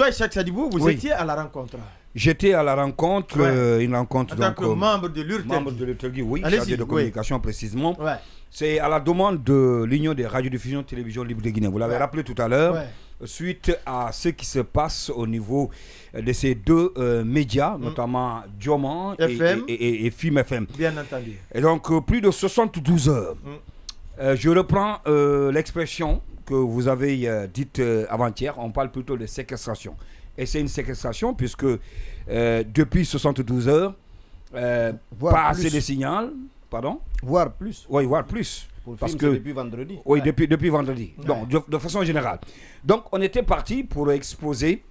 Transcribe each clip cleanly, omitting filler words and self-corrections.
Ndoye Cheikh Sadibou, vous étiez à la rencontre. J'étais à la rencontre, une rencontre en tant que membre de l'URTELGUI, oui, chargé de communication précisément. C'est à la demande de l'Union des radiodiffusions télévision libre de Guinée. Vous l'avez rappelé tout à l'heure, suite à ce qui se passe au niveau de ces deux médias, notamment Dioman et FIM FM. Bien entendu. Et donc, plus de 72 heures. Je reprends l'expression que vous avez dite avant-hier. On parle plutôt de séquestration. Et c'est une séquestration puisque depuis 72 heures, pas assez de signal. Pardon? Voire plus. Oui, voire plus. Parce que depuis vendredi. Oui, depuis vendredi. Donc, de façon générale. Donc, on était parti pour exposer,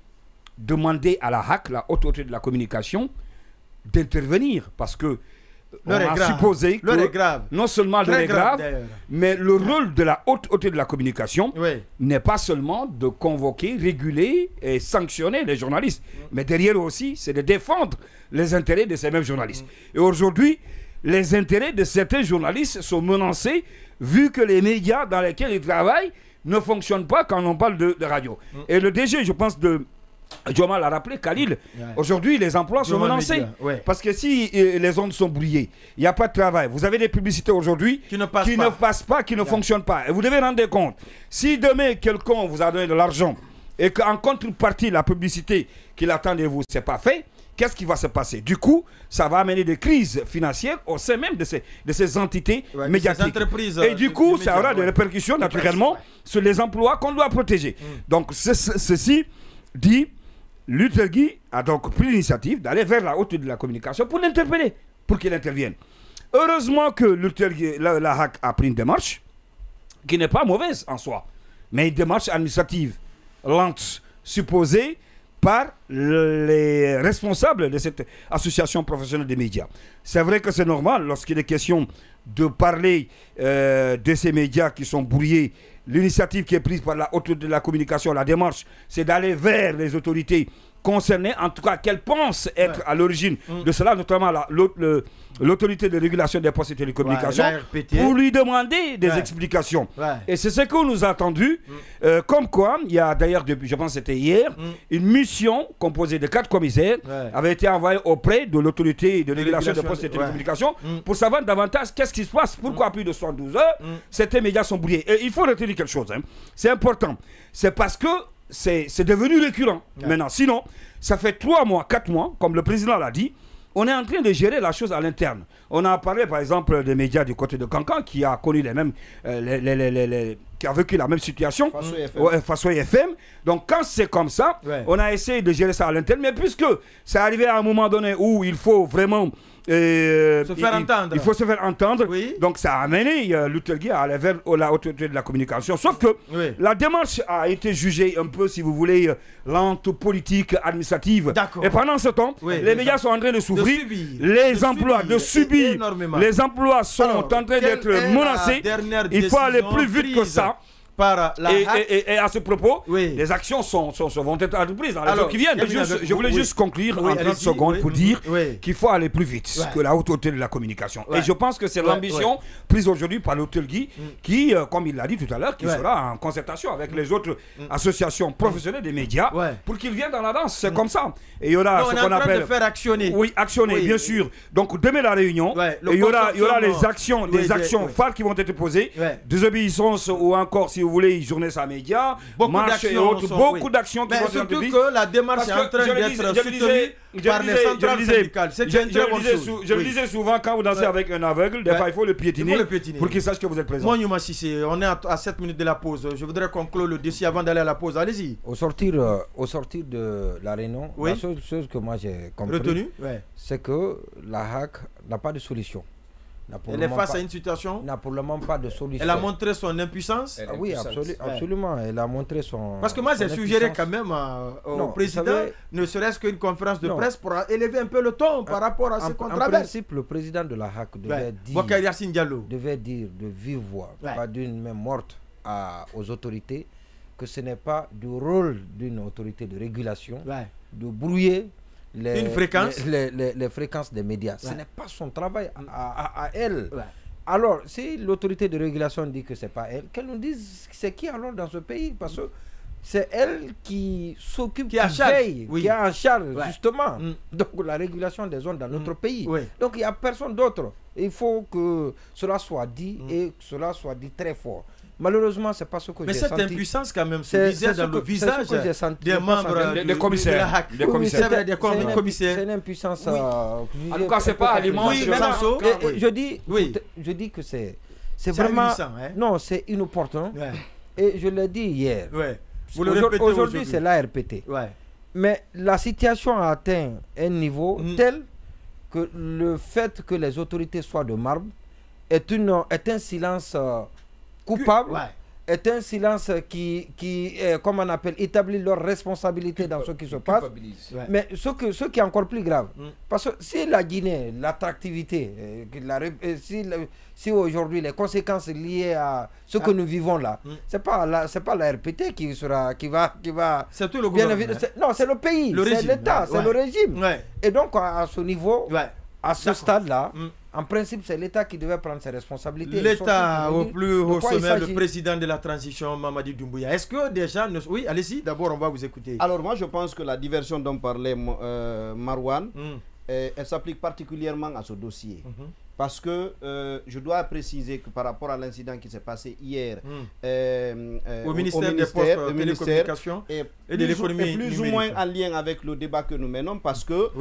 demander à la HAC, la Haute Autorité de la Communication, d'intervenir. Parce que on a supposé que non seulement l'heure est grave, mais le rôle de la Haute Autorité de la Communication n'est pas seulement de convoquer, réguler et sanctionner les journalistes, mais derrière aussi, c'est de défendre les intérêts de ces mêmes journalistes. Et aujourd'hui, les intérêts de certains journalistes sont menacés vu que les médias dans lesquels ils travaillent ne fonctionnent pas quand on parle de radio. Et le DG, je pense, de Dioman l'a rappelé, Khalil, aujourd'hui les emplois sont menacés. Parce que si les ondes sont brouillées, il n'y a pas de travail. Vous avez des publicités aujourd'hui qui ne passent pas, qui ne fonctionnent pas. Et vous devez rendre compte, si demain quelqu'un vous a donné de l'argent et qu'en contrepartie, la publicité qu'il attend de vous, ce n'est pas fait, qu'est-ce qui va se passer? Du coup, ça va amener des crises financières au sein même de ces entités médiatiques. Et du coup, ça aura des répercussions naturellement sur les emplois qu'on doit protéger. Donc, ceci dit, l'URTELGUI a donc pris l'initiative d'aller vers la Haute Autorité de la Communication pour l'interpeller, pour qu'il intervienne. Heureusement que l'URTELGUI, la HAC a pris une démarche qui n'est pas mauvaise en soi, mais une démarche administrative lente, supposée par les responsables de cette association professionnelle des médias. C'est vrai que c'est normal lorsqu'il est question de parler de ces médias qui sont brouillés. L'initiative qui est prise par la Haute Autorité de la Communication, la démarche, c'est d'aller vers les autorités concernées, en tout cas qu'elles pensent être à l'origine de cela, notamment l'autorité de régulation des postes et télécommunications, pour lui demander des explications. Et c'est ce qu'on nous a attendu, comme quoi, il y a d'ailleurs, je pense que c'était hier, une mission composée de 4 commissaires avait été envoyée auprès de l'autorité de régulation des postes et télécommunications pour savoir davantage qu'est-ce qui se passe, pourquoi plus de 72 heures, certains médias sont brouillés. Et il faut retenir quelque chose, c'est important, c'est parce que c'est devenu récurrent maintenant. Sinon, ça fait 3 mois, 4 mois, comme le président l'a dit, on est en train de gérer la chose à l'interne. On a parlé par exemple des médias du côté de Cancan qui a connu les mêmes, qui a vécu la même situation, Faso FM. Donc quand c'est comme ça, on a essayé de gérer ça à l'interne, mais puisque c'est arrivé à un moment donné où il faut vraiment il faut se faire entendre. Donc ça a amené l'URTELGUI à aller vers la Haute Autorité de la Communication. Sauf que la démarche a été jugée un peu, si vous voulez, lente, politique, administrative. Et pendant ce temps, les médias sont en train de souffrir. Les emplois, les emplois sont en train d'être menacés. Il faut aller plus vite que ça. Par la et à ce propos, les actions vont être entreprises dans les jours qui viennent. Je voulais juste conclure en 30 secondes pour dire qu'il faut aller plus vite que la Haute Autorité de la Communication. Et je pense que c'est l'ambition prise aujourd'hui par l'URTELGUI qui, comme il l'a dit tout à l'heure, qui sera en concertation avec les autres associations professionnelles des médias pour qu'ils viennent dans la danse. C'est comme ça. Et il y aura ce qu'on appelle... de faire actionner. Oui, actionner, bien sûr. Donc demain la réunion, il y aura les actions, des actions phares qui vont être posées, désobéissance ou encore, si vous voulez, journée sans médias, marche et autres, beaucoup d'actions qui vont être surtout que la démarche est en train d'être soutenue par les centrales syndicales. Je le disais souvent, quand vous dansez avec un aveugle, des fois il faut le piétiner pour qu'il sache que vous êtes présent. Moi, Nyouma Sissé, on est à 7 minutes de la pause. Je voudrais conclure le dossier avant d'aller à la pause. Allez-y. Au sortir de la réunion, la seule chose que moi j'ai compris, c'est que la HAC n'a pas de solution. Elle est face à une situation. N'a pour le moment pas de solution. Elle a montré son impuissance. Oui, absolument. Elle a montré son. Parce que moi, j'ai suggéré quand même au président, ne serait-ce qu'une conférence de presse pour élever un peu le ton par rapport à ce controverses. En principe, le président de la HAC devait dire de vive voix, pas d'une main morte aux autorités, que ce n'est pas du rôle d'une autorité de régulation de brouiller les fréquences des médias. Ce n'est pas son travail à elle. Alors, si l'autorité de régulation dit que ce n'est pas elle, qu'elle nous dise c'est qui alors dans ce pays. Parce que c'est elle qui s'occupe, qui veille, qui est en charge justement donc la régulation des zones dans notre pays. Donc il n'y a personne d'autre. Il faut que cela soit dit et que cela soit dit très fort. Malheureusement, c'est pas ce que j'ai senti. Mais cette impuissance quand même se visait dans le visage des membres des commissaires. Des commissaires. C'est une impuissance. En tout cas, c'est pas à l'image. Je dis que c'est vraiment... Non, c'est inopportun. Et je l'ai dit hier. Aujourd'hui, c'est l'ARPT. Mais la situation a atteint un niveau tel que le fait que les autorités soient de marbre est un silence coupable, est un silence qui comme on appelle, établit leur responsabilité dans ce qui se passe. Mais ce qui est encore plus grave, parce que si la Guinée, l'attractivité, si aujourd'hui les conséquences liées à ce que nous vivons là, c'est pas la RPT qui va. C'est tout le gouvernement. Non, c'est le pays, c'est l'État, c'est le régime. Et donc à ce niveau, à ce stade-là, en principe, c'est l'État qui devait prendre ses responsabilités. L'État au plus haut sommet, le président de la transition, Mamadi Doumbouya. Est-ce que déjà... Oui, allez-y, d'abord on va vous écouter. Alors moi je pense que la diversion dont parlait Marouane, elle s'applique particulièrement à ce dossier. Parce que je dois préciser que par rapport à l'incident qui s'est passé hier au ministère des Postes, de Télécommunications et de l'économie plus numérique. Ou moins en lien avec le débat que nous menons, parce que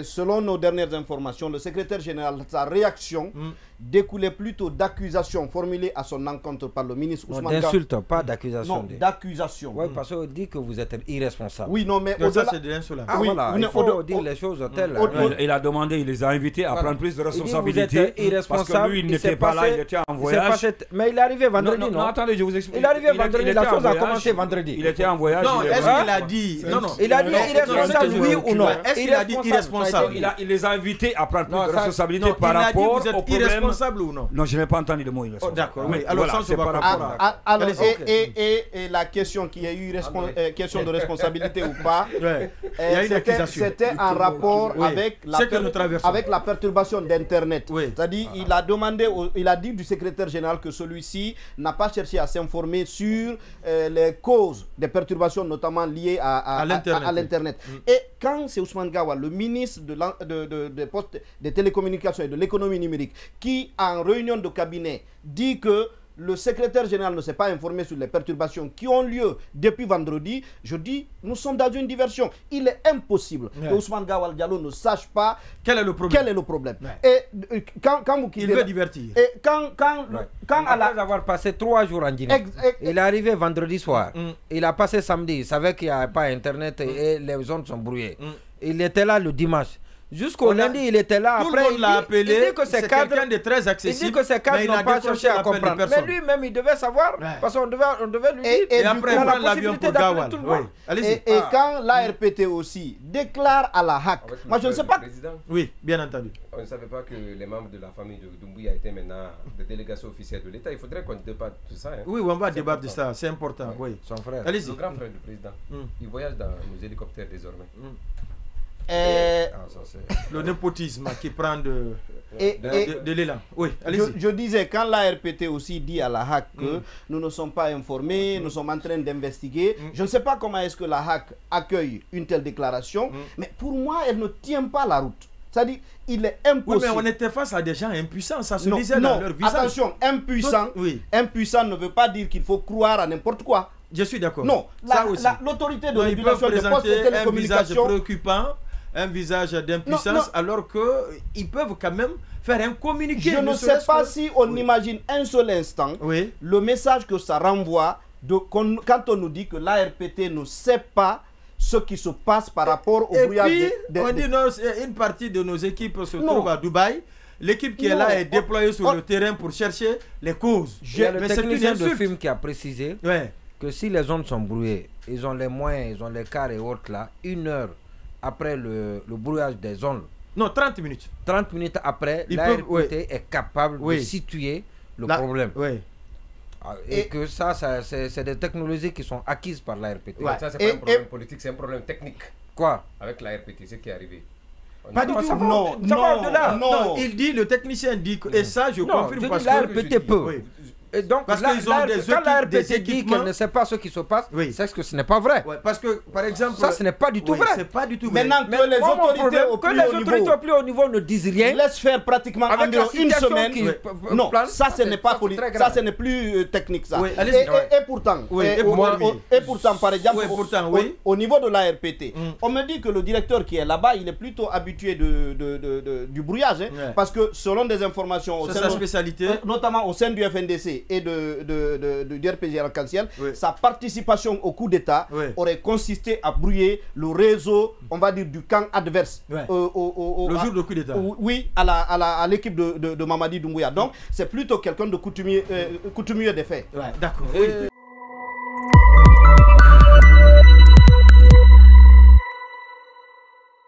selon nos dernières informations, le secrétaire général, sa réaction découlait plutôt d'accusations formulées à son encontre par le ministre Ousmane Gao. D'insultes, pas d'accusations. Non, d'accusations. Oui, parce qu'on dit que vous êtes irresponsable. Oui, non, mais ça c'est de l'insolence. Ah, oui, voilà, il faut dire les choses telles. Il a demandé, il les a invités à prendre plus de responsabilités. Parce que lui, il n'était pas là, il était en voyage. Mais il est arrivé vendredi, non? Non, attendez, je vous explique. Il est arrivé vendredi, la chose a commencé vendredi. Il était en voyage. Non, est-ce qu'il a dit... Non, non. Il a dit irresponsable, oui ou non? Est-ce qu'il a dit irresponsable? Il les a invités à prendre plus de responsabilités par rapport au problème. Irresponsable ou non? Non, je n'ai pas entendu le mot irresponsable. D'accord, oui. Alors ça, c'est par rapport à... Alors, et la question qui a eu question de responsabilité ou pas, c'était en rapport avec la perturbation d'Internet. C'est-à-dire, il a dit du secrétaire général que celui-ci n'a pas cherché à s'informer sur les causes des perturbations, notamment liées à l'Internet. Et quand c'est Ousmane Gawa, le ministre des Postes, des Télécommunications et de l'économie numérique, qui en réunion de cabinet dit que le secrétaire général ne s'est pas informé sur les perturbations qui ont lieu depuis vendredi, je dis, nous sommes dans une diversion. Il est impossible que Ousmane Gawal Diallo ne sache pas quel est le problème. Et quand vous quittez... Il veut divertir. Et après avoir passé 3 jours en Guinée, il est arrivé vendredi soir. Il a passé samedi, il savait qu'il n'y avait pas Internet et les zones sont brouillées. Il était là le dimanche. Jusqu'au lundi, il était là. Après, il dit que ses cadres, quelqu'un de très accessible. Il dit que ses cadres n'ont pas cherché à comprendre. Mais lui-même, il devait savoir. Parce qu'on devait lui dire. Et après, il prend l'avion pour Gawal. Et quand l'ARPT aussi déclare à la HAC, moi je ne sais pas. Oui, bien entendu. On ne savait pas que les membres de la famille de Doumbouya étaient maintenant des délégations officielles de l'État. Il faudrait qu'on débatte de ça. Oui, on va débattre de ça. C'est important. Oui. Son frère. Allez-y. Le grand frère du président. Il voyage dans nos hélicoptères désormais. Le népotisme qui prend de l'élan. Oui, allez-y. Je disais, quand l'ARPT aussi dit à la HAC que nous ne sommes pas informés, nous sommes en train d'investiguer, je ne sais pas comment est-ce que la HAC accueille une telle déclaration, mais pour moi, elle ne tient pas la route. C'est-à-dire, il est impossible. Oui, mais on était face à des gens impuissants, ça se disait dans leur visage. Attention, impuissant ne veut pas dire qu'il faut croire à n'importe quoi. Je suis d'accord. Non, l'autorité de régulation des postes de télécommunications... un visage préoccupant, un visage d'impuissance, alors qu'ils peuvent quand même faire un communiqué. Je ne sais pas si on imagine un seul instant le message que ça renvoie quand on nous dit que l'ARPT ne sait pas ce qui se passe par rapport au brouillage. On dit une partie de nos équipes se trouve à Dubaï. L'équipe qui est là est déployée sur le terrain pour chercher les causes. Il y a le technicien de film qui a précisé que si les zones sont brouillées, ils ont les moyens, ils ont les cars et autres là, 1 heure après le brouillage des zones. Non, 30 minutes. 30 minutes après, l'ARPT est capable de situer le problème. Et que ça c'est des technologies qui sont acquises par l'ARPT. Ça, c'est pas un problème politique, c'est un problème technique. Quoi? Avec l'ARPT, c'est ce qui est arrivé. Pas du tout. Non, il dit, le technicien dit, et ça, je confirme parce que l'ARPT peut. Et donc, parce qu'ils ont des équipes dit qu'elle ne sait pas ce qui se passe, c'est que ce n'est pas vrai. Parce que, par exemple... Ça, ce n'est pas du tout vrai. C'est pas du tout vrai. Maintenant que les autorités au plus haut niveau ne disent rien... Laisse faire pratiquement environ une semaine. Non, ça, ce n'est pas politique. Ça, ce n'est plus technique, ça. Et pourtant, par exemple, au niveau de l'ARPT, on me dit que le directeur qui est là-bas, il est plutôt habitué du brouillage. Parce que selon des informations... C'est sa spécialité. Notamment au sein du FNDC et du RPG Arc-en-Ciel, sa participation au coup d'État aurait consisté à brouiller le réseau, on va dire, du camp adverse. Le jour du coup d'État. Oui, à l'équipe de Mamadi Doumbouya. Donc, c'est plutôt quelqu'un de coutumier des faits. D'accord.